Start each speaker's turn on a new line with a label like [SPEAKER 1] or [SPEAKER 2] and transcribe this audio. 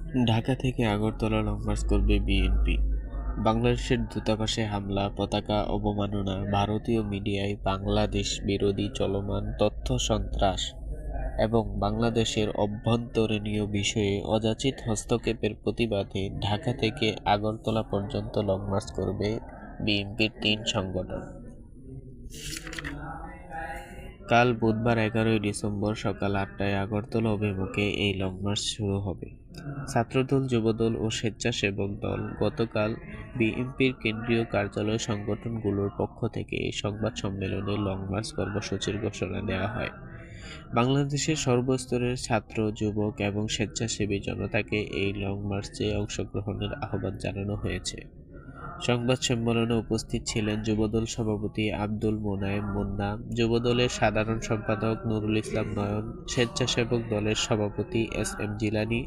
[SPEAKER 1] ঢাকা থেকে Agartala long March করবে BNP. বাংলাদেশের দূতাবাসে হামলা, পতাকা অবমাননা, ভারতীয় মিডিয়ায় বাংলাদেশ বিরোধী চলমান তথ্য সন্ত্রাস এবং বাংলাদেশের অভ্যন্তরীণ বিষয়ে অযাচিত হস্তক্ষেপের প্রতিবাদে ঢাকা থেকে আগরতলা পর্যন্ত লং মার্চ করবে বিএনপির ৩ সংগঠন। কাল বুধবার ১১ ডিসেম্বর সকাল ৮টায় আগরতলা অভিমুখে এই লং মার্চ শুরু হবে। ছাত্রদল, যুবদল ও স্বেচ্ছাসেবক দল গতকাল বিএনপির কেন্দ্রীয় কার্যালয় সংগঠনগুলোর পক্ষ থেকে এই সংবাদ সম্মেলনে লং মার্চ কর্মসূচির ঘোষণা দেওয়া হয়। বাংলাদেশের সর্বস্তরের ছাত্র, যুবক এবং স্বেচ্ছাসেবী জনতাকে এই লং মার্চে অংশগ্রহণের আহ্বান জানানো হয়েছে। সংবাদ সম্মেলনে উপস্থিত ছিলেন যুবদল সভাপতি আব্দুল মোনায়েম মুন্না, যুবদলের সাধারণ সম্পাদক নুরুল ইসলাম নয়ন, স্বেচ্ছাসেবক দলের সভাপতি এস এম জিলানী